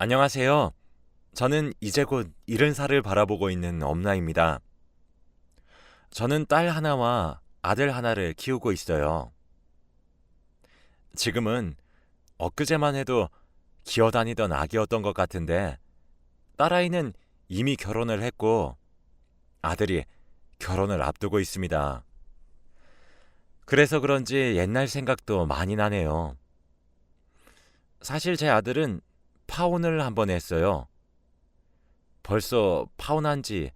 안녕하세요. 저는 이제 곧 70살을 바라보고 있는 엄마입니다. 저는 딸 하나와 아들 하나를 키우고 있어요. 지금은 엊그제만 해도 기어다니던 아기였던 것 같은데 딸아이는 이미 결혼을 했고 아들이 결혼을 앞두고 있습니다. 그래서 그런지 옛날 생각도 많이 나네요. 사실 제 아들은 파혼을 한번 했어요. 벌써 파혼한 지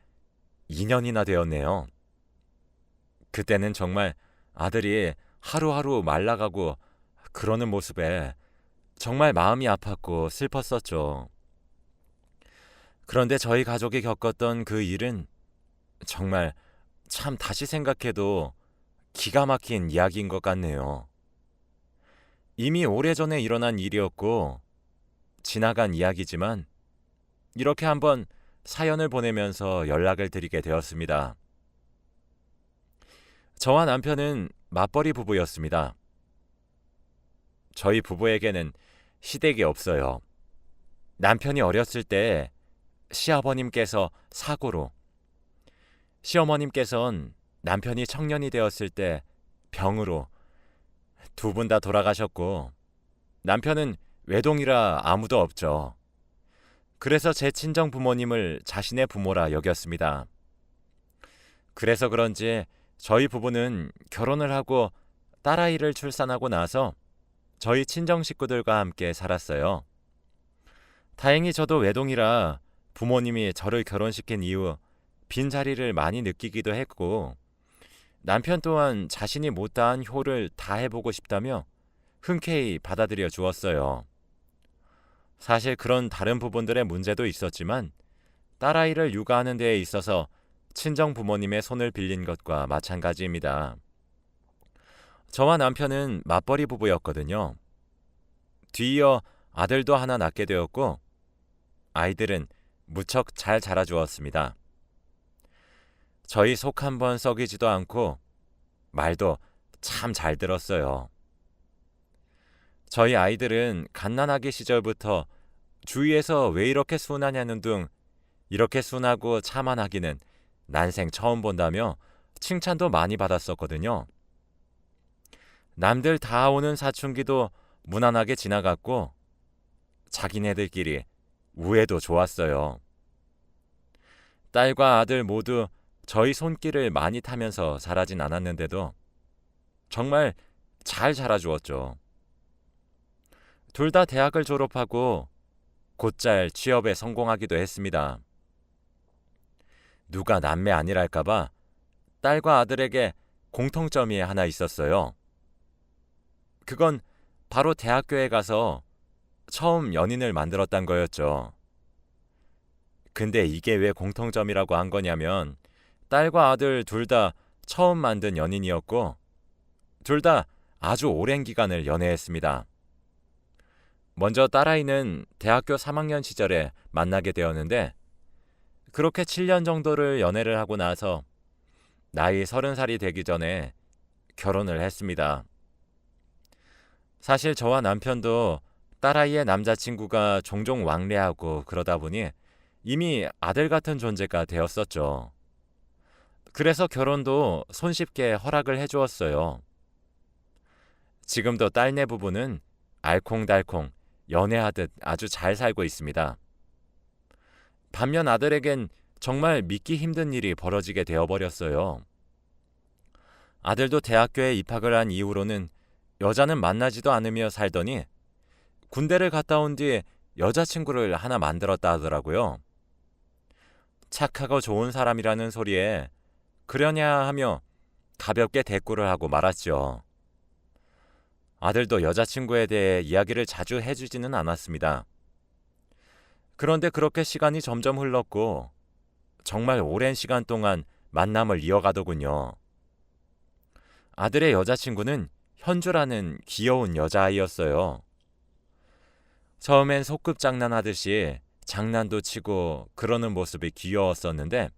2년이나 되었네요. 그때는 정말 아들이 하루하루 말라가고 그러는 모습에 정말 마음이 아팠고 슬펐었죠. 그런데 저희 가족이 겪었던 그 일은 정말 참 다시 생각해도 기가 막힌 이야기인 것 같네요. 이미 오래전에 일어난 일이었고 지나간 이야기지만 이렇게 한번 사연을 보내면서 연락을 드리게 되었습니다. 저와 남편은 맞벌이 부부였습니다. 저희 부부에게는 시댁이 없어요. 남편이 어렸을 때 시아버님께서 사고로, 시어머님께서는 남편이 청년이 되었을 때 병으로 두 분 다 돌아가셨고 남편은 외동이라 아무도 없죠. 그래서 제 친정 부모님을 자신의 부모라 여겼습니다. 그래서 그런지 저희 부부는 결혼을 하고 딸아이를 출산하고 나서 저희 친정 식구들과 함께 살았어요. 다행히 저도 외동이라 부모님이 저를 결혼시킨 이후 빈자리를 많이 느끼기도 했고 남편 또한 자신이 못다한 효를 다해보고 싶다며 흔쾌히 받아들여 주었어요. 사실 그런 다른 부분들의 문제도 있었지만 딸아이를 육아하는 데에 있어서 친정 부모님의 손을 빌린 것과 마찬가지입니다. 저와 남편은 맞벌이 부부였거든요. 뒤이어 아들도 하나 낳게 되었고 아이들은 무척 잘 자라주었습니다. 저희 속 한번 썩이지도 않고 말도 참 잘 들었어요. 저희 아이들은 갓난아기 시절부터 주위에서 왜 이렇게 순하냐는 둥 이렇게 순하고 참한 아기는 난생 처음 본다며 칭찬도 많이 받았었거든요. 남들 다 오는 사춘기도 무난하게 지나갔고 자기네들끼리 우애도 좋았어요. 딸과 아들 모두 저희 손길을 많이 타면서 자라진 않았는데도 정말 잘 자라주었죠. 둘 다 대학을 졸업하고 곧잘 취업에 성공하기도 했습니다. 누가 남매 아니랄까봐 딸과 아들에게 공통점이 하나 있었어요. 그건 바로 대학교에 가서 처음 연인을 만들었단 거였죠. 근데 이게 왜 공통점이라고 한 거냐면 딸과 아들 둘 다 처음 만든 연인이었고 둘 다 아주 오랜 기간을 연애했습니다. 먼저 딸아이는 대학교 3학년 시절에 만나게 되었는데 그렇게 7년 정도를 연애를 하고 나서 나이 30살이 되기 전에 결혼을 했습니다. 사실 저와 남편도 딸아이의 남자친구가 종종 왕래하고 그러다 보니 이미 아들 같은 존재가 되었었죠. 그래서 결혼도 손쉽게 허락을 해주었어요. 지금도 딸네 부부는 알콩달콩 연애하듯 아주 잘 살고 있습니다. 반면 아들에겐 정말 믿기 힘든 일이 벌어지게 되어버렸어요. 아들도 대학교에 입학을 한 이후로는 여자는 만나지도 않으며 살더니 군대를 갔다 온 뒤에 여자친구를 하나 만들었다 하더라고요. 착하고 좋은 사람이라는 소리에 그러냐 하며 가볍게 대꾸를 하고 말았죠. 아들도 여자친구에 대해 이야기를 자주 해주지는 않았습니다. 그런데 그렇게 시간이 점점 흘렀고 정말 오랜 시간 동안 만남을 이어가더군요. 아들의 여자친구는 현주라는 귀여운 여자아이였어요. 처음엔 소꿉장난하듯이 장난도 치고 그러는 모습이 귀여웠었는데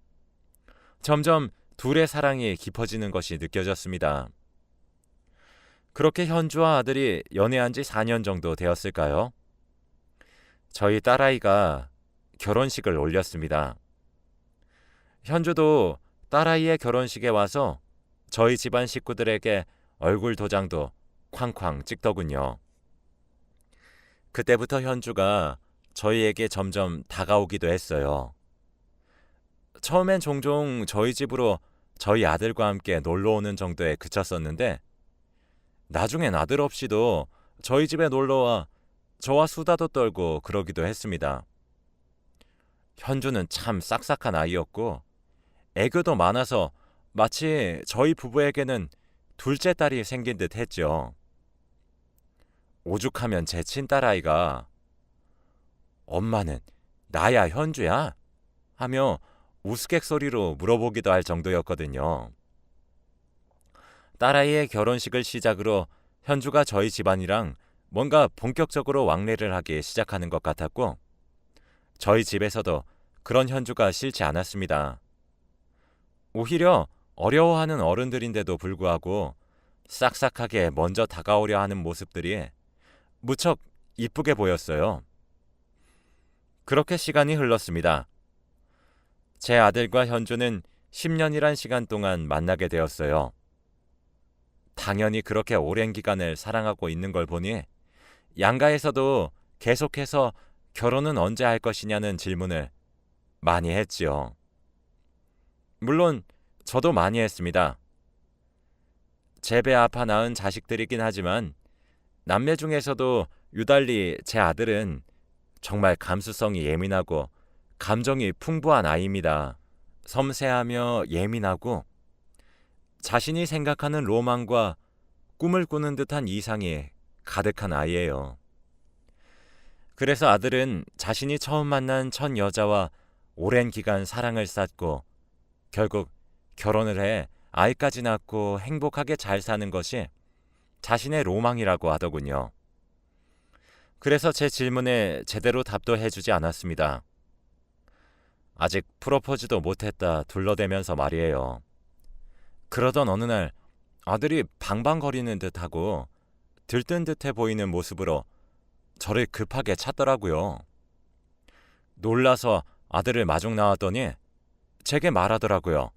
점점 둘의 사랑이 깊어지는 것이 느껴졌습니다. 그렇게 현주와 아들이 연애한 지 4년 정도 되었을까요? 저희 딸아이가 결혼식을 올렸습니다. 현주도 딸아이의 결혼식에 와서 저희 집안 식구들에게 얼굴 도장도 쾅쾅 찍더군요. 그때부터 현주가 저희에게 점점 다가오기도 했어요. 처음엔 종종 저희 집으로 저희 아들과 함께 놀러 오는 정도에 그쳤었는데 나중엔 아들 없이도 저희 집에 놀러와 저와 수다도 떨고 그러기도 했습니다. 현주는 참 싹싹한 아이였고 애교도 많아서 마치 저희 부부에게는 둘째 딸이 생긴 듯 했죠. 오죽하면 제 친딸아이가 엄마는 나야 현주야? 하며 우스갯소리로 물어보기도 할 정도였거든요. 딸아이의 결혼식을 시작으로 현주가 저희 집안이랑 뭔가 본격적으로 왕래를 하기 시작하는 것 같았고 저희 집에서도 그런 현주가 싫지 않았습니다. 오히려 어려워하는 어른들인데도 불구하고 싹싹하게 먼저 다가오려 하는 모습들이 무척 이쁘게 보였어요. 그렇게 시간이 흘렀습니다. 제 아들과 현주는 10년이란 시간 동안 만나게 되었어요. 당연히 그렇게 오랜 기간을 사랑하고 있는 걸 보니 양가에서도 계속해서 결혼은 언제 할 것이냐는 질문을 많이 했지요. 물론 저도 많이 했습니다. 제 배 아파 낳은 자식들이긴 하지만 남매 중에서도 유달리 제 아들은 정말 감수성이 예민하고 감정이 풍부한 아이입니다. 섬세하며 예민하고 자신이 생각하는 로망과 꿈을 꾸는 듯한 이상이 가득한 아이예요. 그래서 아들은 자신이 처음 만난 첫 여자와 오랜 기간 사랑을 쌓고 결국 결혼을 해 아이까지 낳고 행복하게 잘 사는 것이 자신의 로망이라고 하더군요. 그래서 제 질문에 제대로 답도 해주지 않았습니다. 아직 프로포즈도 못했다 둘러대면서 말이에요. 그러던 어느 날 아들이 방방거리는 듯하고 들뜬 듯해 보이는 모습으로 저를 급하게 찾더라고요. 놀라서 아들을 마중 나왔더니 제게 말하더라고요.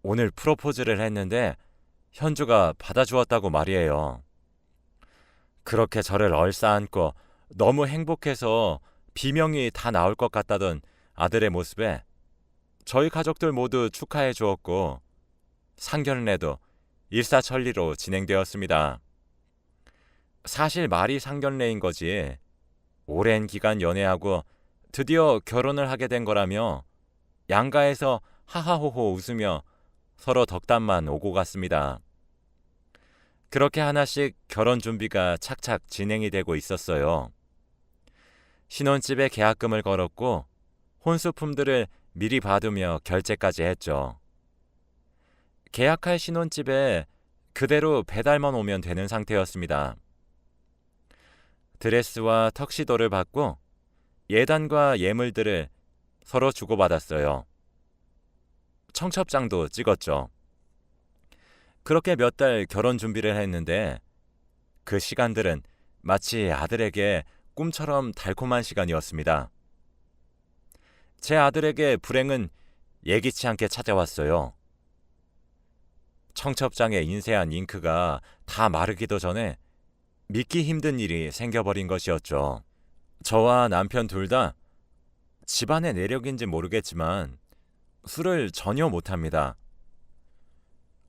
오늘 프로포즈를 했는데 현주가 받아주었다고 말이에요. 그렇게 저를 얼싸안고 너무 행복해서 비명이 다 나올 것 같다던 아들의 모습에 저희 가족들 모두 축하해 주었고 상견례도 일사천리로 진행되었습니다. 사실 말이 상견례인 거지 오랜 기간 연애하고 드디어 결혼을 하게 된 거라며 양가에서 하하호호 웃으며 서로 덕담만 오고 갔습니다. 그렇게 하나씩 결혼 준비가 착착 진행이 되고 있었어요. 신혼집에 계약금을 걸었고 혼수품들을 미리 받으며 결제까지 했죠. 계약할 신혼집에 그대로 배달만 오면 되는 상태였습니다. 드레스와 턱시도를 받고 예단과 예물들을 서로 주고받았어요. 청첩장도 찍었죠. 그렇게 몇 달 결혼 준비를 했는데 그 시간들은 마치 아들에게 꿈처럼 달콤한 시간이었습니다. 제 아들에게 불행은 예기치 않게 찾아왔어요. 청첩장에 인쇄한 잉크가 다 마르기도 전에 믿기 힘든 일이 생겨버린 것이었죠. 저와 남편 둘 다 집안의 내력인지 모르겠지만 술을 전혀 못합니다.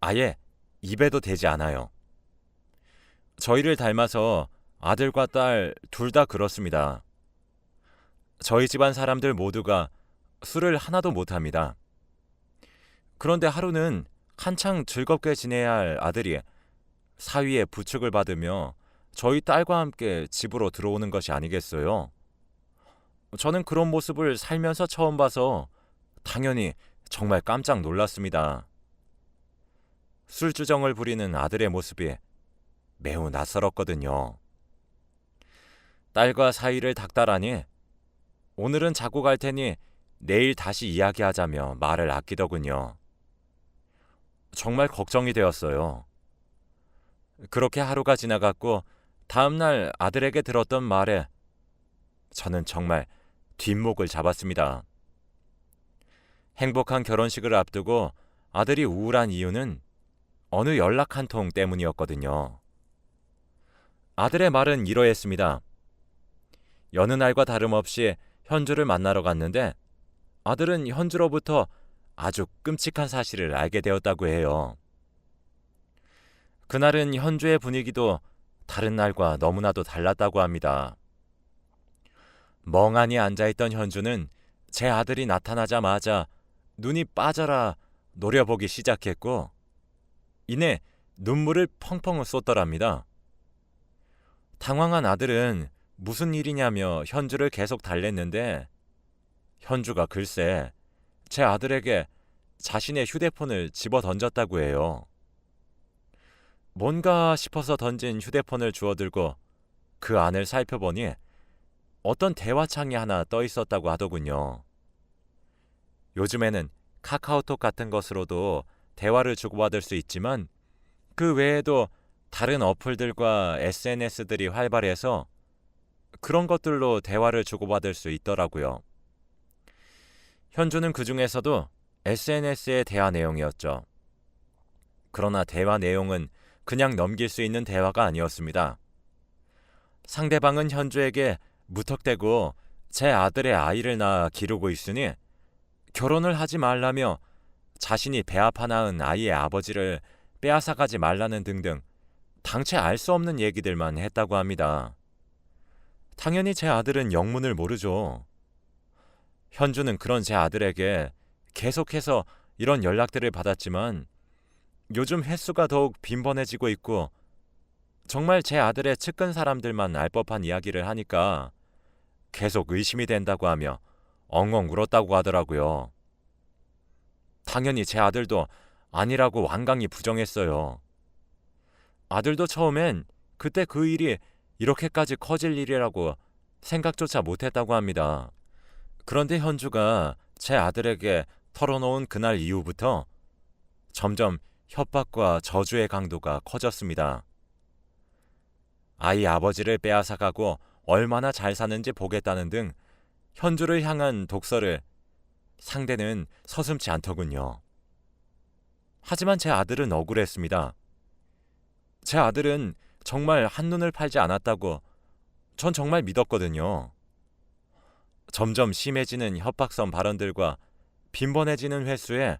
아예 입에도 대지 않아요. 저희를 닮아서 아들과 딸 둘 다 그렇습니다. 저희 집안 사람들 모두가 술을 하나도 못합니다. 그런데 하루는 한창 즐겁게 지내야 할 아들이 사위의 부축을 받으며 저희 딸과 함께 집으로 들어오는 것이 아니겠어요? 저는 그런 모습을 살면서 처음 봐서 당연히 정말 깜짝 놀랐습니다. 술주정을 부리는 아들의 모습이 매우 낯설었거든요. 딸과 사이를 닥달하니 오늘은 자고 갈 테니 내일 다시 이야기하자며 말을 아끼더군요. 정말 걱정이 되었어요. 그렇게 하루가 지나갔고 다음날 아들에게 들었던 말에 저는 정말 뒷목을 잡았습니다. 행복한 결혼식을 앞두고 아들이 우울한 이유는 어느 연락 한 통 때문이었거든요. 아들의 말은 이러했습니다. 여느 날과 다름없이 현주를 만나러 갔는데 아들은 현주로부터 아주 끔찍한 사실을 알게 되었다고 해요. 그날은 현주의 분위기도 다른 날과 너무나도 달랐다고 합니다. 멍하니 앉아있던 현주는 제 아들이 나타나자마자 눈이 빠져라 노려보기 시작했고 이내 눈물을 펑펑 쏟더랍니다. 당황한 아들은 무슨 일이냐며 현주를 계속 달랬는데 현주가 글쎄 제 아들에게 자신의 휴대폰을 집어 던졌다고 해요. 뭔가 싶어서 던진 휴대폰을 주워들고 그 안을 살펴보니 어떤 대화창이 하나 떠 있었다고 하더군요. 요즘에는 카카오톡 같은 것으로도 대화를 주고받을 수 있지만 그 외에도 다른 어플들과 SNS들이 활발해서 그런 것들로 대화를 주고받을 수 있더라고요. 현주는 그 중에서도 SNS의 대화 내용이었죠. 그러나 대화 내용은 그냥 넘길 수 있는 대화가 아니었습니다. 상대방은 현주에게 무턱대고 제 아들의 아이를 낳아 기르고 있으니 결혼을 하지 말라며 자신이 배아파 낳은 아이의 아버지를 빼앗아가지 말라는 등등 당최 알 수 없는 얘기들만 했다고 합니다. 당연히 제 아들은 영문을 모르죠. 현주는 그런 제 아들에게 계속해서 이런 연락들을 받았지만 요즘 횟수가 더욱 빈번해지고 있고 정말 제 아들의 측근 사람들만 알 법한 이야기를 하니까 계속 의심이 된다고 하며 엉엉 울었다고 하더라고요. 당연히 제 아들도 아니라고 완강히 부정했어요. 아들도 처음엔 그때 그 일이 이렇게까지 커질 일이라고 생각조차 못했다고 합니다. 그런데 현주가 제 아들에게 털어놓은 그날 이후부터 점점 협박과 저주의 강도가 커졌습니다. 아이 아버지를 빼앗아가고 얼마나 잘 사는지 보겠다는 등 현주를 향한 독서를 상대는 서슴지 않더군요. 하지만 제 아들은 억울했습니다. 제 아들은 정말 한눈을 팔지 않았다고 전 정말 믿었거든요. 점점 심해지는 협박성 발언들과 빈번해지는 횟수에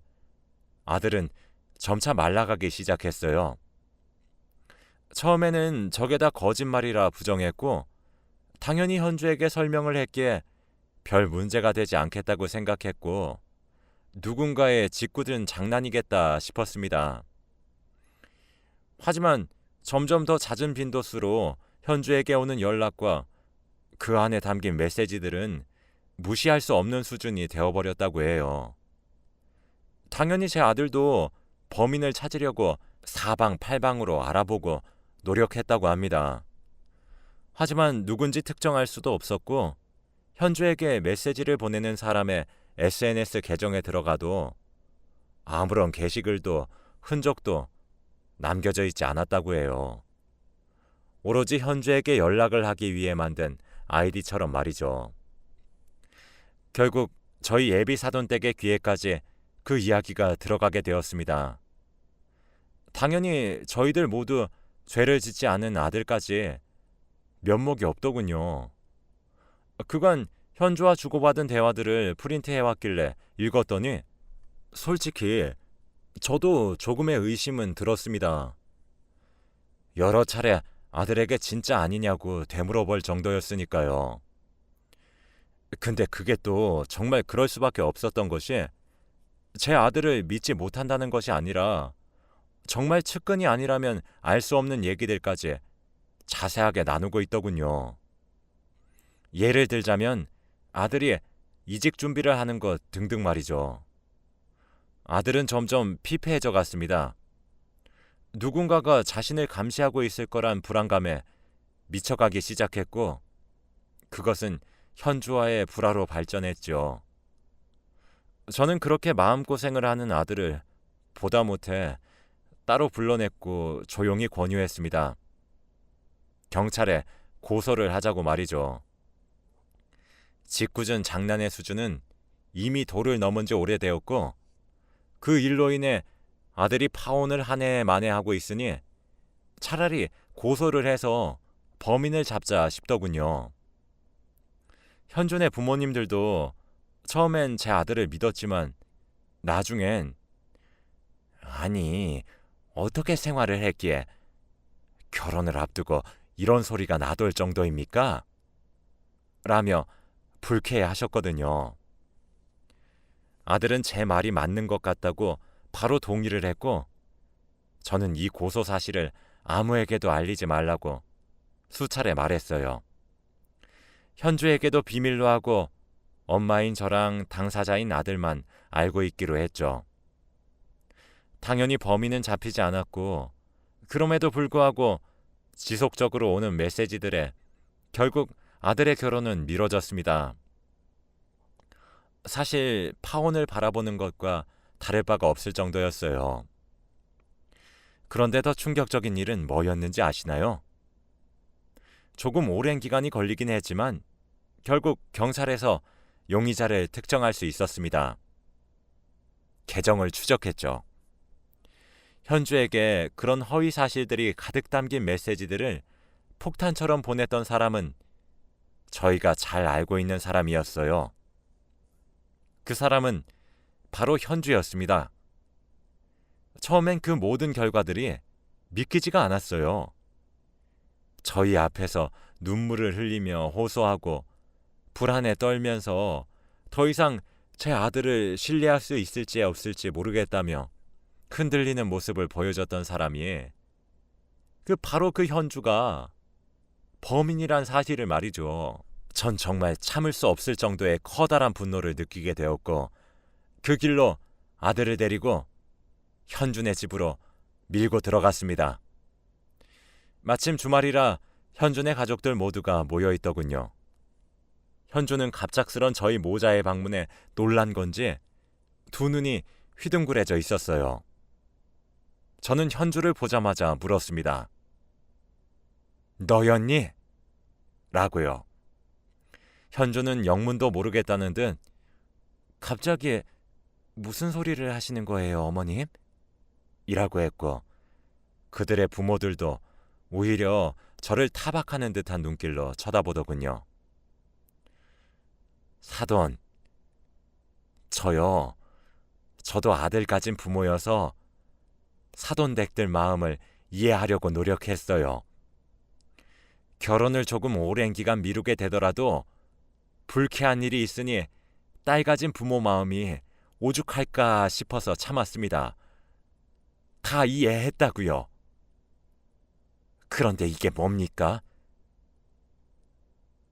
아들은 점차 말라가기 시작했어요. 처음에는 저게 다 거짓말이라 부정했고 당연히 현주에게 설명을 했기에 별 문제가 되지 않겠다고 생각했고 누군가의 짓궂은 장난이겠다 싶었습니다. 하지만 점점 더 잦은 빈도수로 현주에게 오는 연락과 그 안에 담긴 메시지들은 무시할 수 없는 수준이 되어버렸다고 해요. 당연히 제 아들도 범인을 찾으려고 사방팔방으로 알아보고 노력했다고 합니다. 하지만 누군지 특정할 수도 없었고 현주에게 메시지를 보내는 사람의 SNS 계정에 들어가도 아무런 게시글도 흔적도 남겨져 있지 않았다고 해요. 오로지 현주에게 연락을 하기 위해 만든 아이디처럼 말이죠. 결국 저희 예비 사돈댁의 귀에까지 그 이야기가 들어가게 되었습니다. 당연히 저희들 모두 죄를 짓지 않은 아들까지 면목이 없더군요. 그간 현주와 주고받은 대화들을 프린트해왔길래 읽었더니 솔직히 저도 조금의 의심은 들었습니다. 여러 차례 아들에게 진짜 아니냐고 되물어볼 정도였으니까요. 근데 그게 또 정말 그럴 수밖에 없었던 것이 제 아들을 믿지 못한다는 것이 아니라 정말 측근이 아니라면 알 수 없는 얘기들까지 자세하게 나누고 있더군요. 예를 들자면 아들이 이직 준비를 하는 것 등등 말이죠. 아들은 점점 피폐해져 갔습니다. 누군가가 자신을 감시하고 있을 거란 불안감에 미쳐가기 시작했고 그것은 현주와의 불화로 발전했죠. 저는 그렇게 마음고생을 하는 아들을 보다 못해 따로 불러냈고 조용히 권유했습니다. 경찰에 고소를 하자고 말이죠. 짓궂은 장난의 수준은 이미 도를 넘은 지 오래되었고 그 일로 인해 아들이 파혼을 한 해 만에 하고 있으니 차라리 고소를 해서 범인을 잡자 싶더군요. 현준의 부모님들도 처음엔 제 아들을 믿었지만 나중엔 아니 어떻게 생활을 했기에 결혼을 앞두고 이런 소리가 나돌 정도입니까? 라며 불쾌해하셨거든요. 아들은 제 말이 맞는 것 같다고 바로 동의를 했고 저는 이 고소 사실을 아무에게도 알리지 말라고 수차례 말했어요. 현주에게도 비밀로 하고 엄마인 저랑 당사자인 아들만 알고 있기로 했죠. 당연히 범인은 잡히지 않았고 그럼에도 불구하고 지속적으로 오는 메시지들에 결국 아들의 결혼은 미뤄졌습니다. 사실 파혼을 바라보는 것과 다를 바가 없을 정도였어요. 그런데 더 충격적인 일은 뭐였는지 아시나요? 조금 오랜 기간이 걸리긴 했지만 결국 경찰에서 용의자를 특정할 수 있었습니다. 계정을 추적했죠. 현주에게 그런 허위 사실들이 가득 담긴 메시지들을 폭탄처럼 보냈던 사람은 저희가 잘 알고 있는 사람이었어요. 그 사람은 바로 현주였습니다. 처음엔 그 모든 결과들이 믿기지가 않았어요. 저희 앞에서 눈물을 흘리며 호소하고 불안에 떨면서 더 이상 제 아들을 신뢰할 수 있을지 없을지 모르겠다며 흔들리는 모습을 보여줬던 사람이 바로 그 현주가 범인이란 사실을 말이죠. 전 정말 참을 수 없을 정도의 커다란 분노를 느끼게 되었고 그 길로 아들을 데리고 현준의 집으로 밀고 들어갔습니다. 마침 주말이라 현준의 가족들 모두가 모여있더군요. 현준은 갑작스런 저희 모자의 방문에 놀란 건지 두 눈이 휘둥그레져 있었어요. 저는 현주를 보자마자 물었습니다. 너였니? 라고요. 현주는 영문도 모르겠다는 듯 갑자기 무슨 소리를 하시는 거예요, 어머님? 이라고 했고 그들의 부모들도 오히려 저를 타박하는 듯한 눈길로 쳐다보더군요. 사돈, 저도 아들 가진 부모여서 사돈댁들 마음을 이해하려고 노력했어요. 결혼을 조금 오랜 기간 미루게 되더라도 불쾌한 일이 있으니 딸 가진 부모 마음이 오죽할까 싶어서 참았습니다. 다 이해했다고요. 그런데 이게 뭡니까?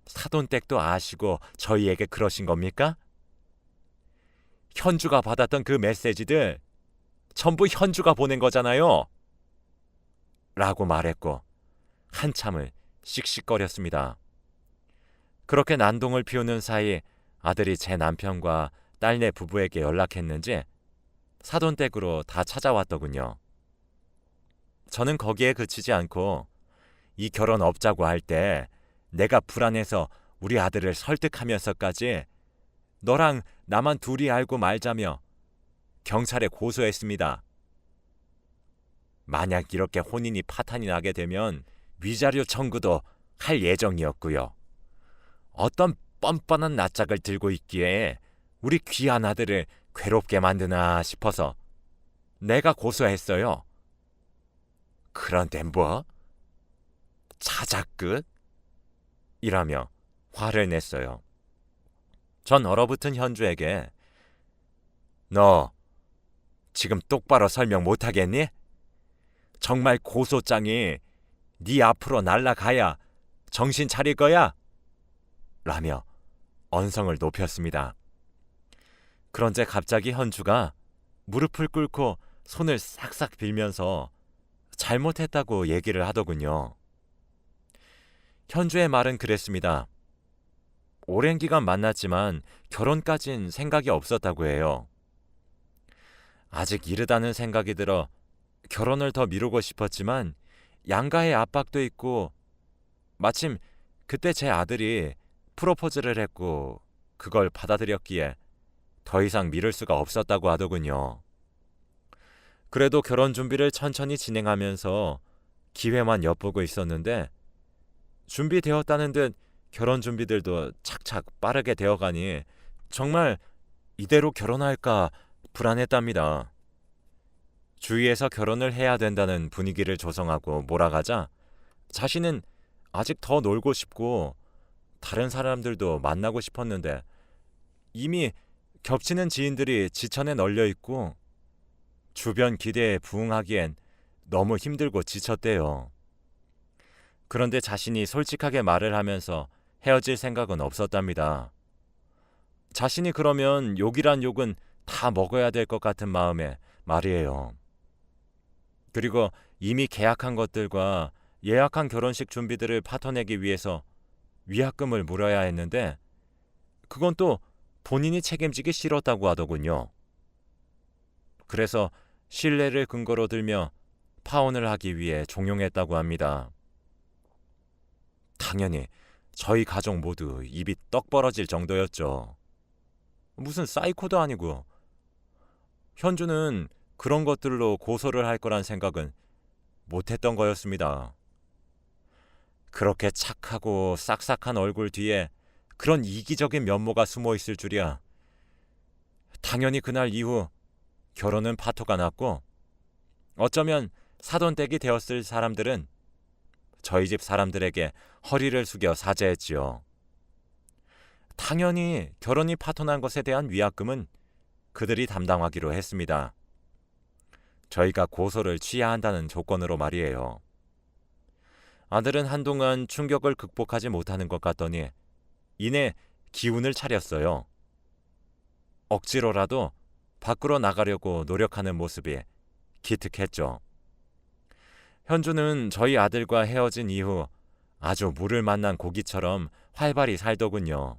사돈댁도 아시고 저희에게 그러신 겁니까? 현주가 받았던 그 메시지들 전부 현주가 보낸 거잖아요. 라고 말했고 한참을 씩씩거렸습니다. 그렇게 난동을 피우는 사이 아들이 제 남편과 딸네 부부에게 연락했는지 사돈댁으로 다 찾아왔더군요. 저는 거기에 그치지 않고 이 결혼 없자고 할 때 내가 불안해서 우리 아들을 설득하면서까지 너랑 나만 둘이 알고 말자며 경찰에 고소했습니다. 만약 이렇게 혼인이 파탄이 나게 되면 위자료 청구도 할 예정이었고요. 어떤 뻔뻔한 낯짝을 들고 있기에 우리 귀한 아들을 괴롭게 만드나 싶어서 내가 고소했어요. 그런데 뭐? 자작극? 이라며 화를 냈어요. 전 얼어붙은 현주에게 너 지금 똑바로 설명 못하겠니? 정말 고소장이 네 앞으로 날아가야 정신 차릴 거야? 라며 언성을 높였습니다. 그런데 갑자기 현주가 무릎을 꿇고 손을 싹싹 빌면서 잘못했다고 얘기를 하더군요. 현주의 말은 그랬습니다. 오랜 기간 만났지만 결혼까진 생각이 없었다고 해요. 아직 이르다는 생각이 들어 결혼을 더 미루고 싶었지만 양가의 압박도 있고 마침 그때 제 아들이 프로포즈를 했고 그걸 받아들였기에 더 이상 미룰 수가 없었다고 하더군요. 그래도 결혼 준비를 천천히 진행하면서 기회만 엿보고 있었는데 준비되었다는 듯 결혼 준비들도 착착 빠르게 되어가니 정말 이대로 결혼할까 불안했답니다. 주위에서 결혼을 해야 된다는 분위기를 조성하고 몰아가자 자신은 아직 더 놀고 싶고 다른 사람들도 만나고 싶었는데 이미 겹치는 지인들이 지천에 널려 있고 주변 기대에 부응하기엔 너무 힘들고 지쳤대요. 그런데 자신이 솔직하게 말을 하면서 헤어질 생각은 없었답니다. 자신이 그러면 욕이란 욕은 다 먹어야 될 것 같은 마음에 말이에요. 그리고 이미 계약한 것들과 예약한 결혼식 준비들을 파토내기 위해서 위약금을 물어야 했는데 그건 또 본인이 책임지기 싫었다고 하더군요. 그래서 신뢰를 근거로 들며 파혼을 하기 위해 종용했다고 합니다. 당연히 저희 가족 모두 입이 떡 벌어질 정도였죠. 무슨 사이코도 아니고. 현주는 그런 것들로 고소를 할 거란 생각은 못했던 거였습니다. 그렇게 착하고 싹싹한 얼굴 뒤에 그런 이기적인 면모가 숨어 있을 줄이야. 당연히 그날 이후 결혼은 파토가 났고 어쩌면 사돈댁이 되었을 사람들은 저희 집 사람들에게 허리를 숙여 사죄했지요. 당연히 결혼이 파토난 것에 대한 위약금은 그들이 담당하기로 했습니다. 저희가 고소를 취해야 한다는 조건으로 말이에요. 아들은 한동안 충격을 극복하지 못하는 것 같더니 이내 기운을 차렸어요. 억지로라도 밖으로 나가려고 노력하는 모습이 기특했죠. 현주는 저희 아들과 헤어진 이후 아주 물을 만난 고기처럼 활발히 살더군요.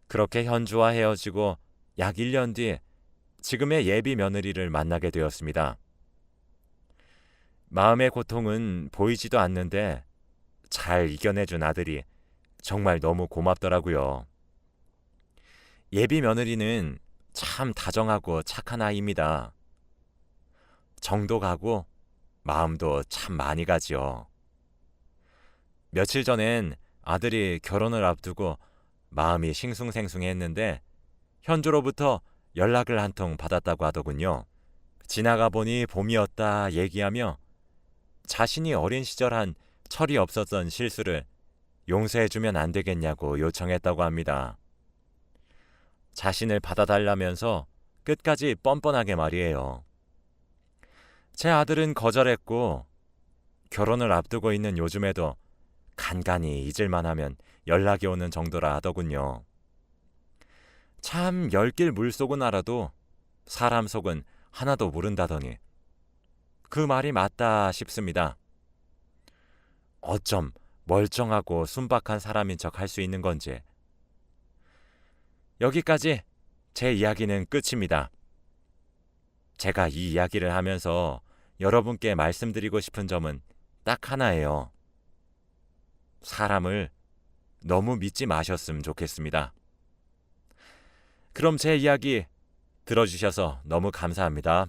그렇게 현주와 헤어지고 약 1년 뒤 지금의 예비 며느리를 만나게 되었습니다. 마음의 고통은 보이지도 않는데 잘 이겨내준 아들이 정말 너무 고맙더라고요. 예비 며느리는 참 다정하고 착한 아이입니다. 정도 가고 마음도 참 많이 가지요. 며칠 전엔 아들이 결혼을 앞두고 마음이 싱숭생숭했는데 현주로부터 연락을 한 통 받았다고 하더군요. 지나가 보니 봄이었다 얘기하며 자신이 어린 시절 한 철이 없었던 실수를 용서해주면 안 되겠냐고 요청했다고 합니다. 자신을 받아달라면서 끝까지 뻔뻔하게 말이에요. 제 아들은 거절했고 결혼을 앞두고 있는 요즘에도 간간히 잊을만 하면 연락이 오는 정도라 하더군요. 참 열길 물속은 알아도 사람 속은 하나도 모른다더니 그 말이 맞다 싶습니다. 어쩜 멀쩡하고 순박한 사람인 척 할 수 있는 건지. 여기까지 제 이야기는 끝입니다. 제가 이 이야기를 하면서 여러분께 말씀드리고 싶은 점은 딱 하나예요. 사람을 너무 믿지 마셨으면 좋겠습니다. 그럼 제 이야기 들어주셔서 너무 감사합니다.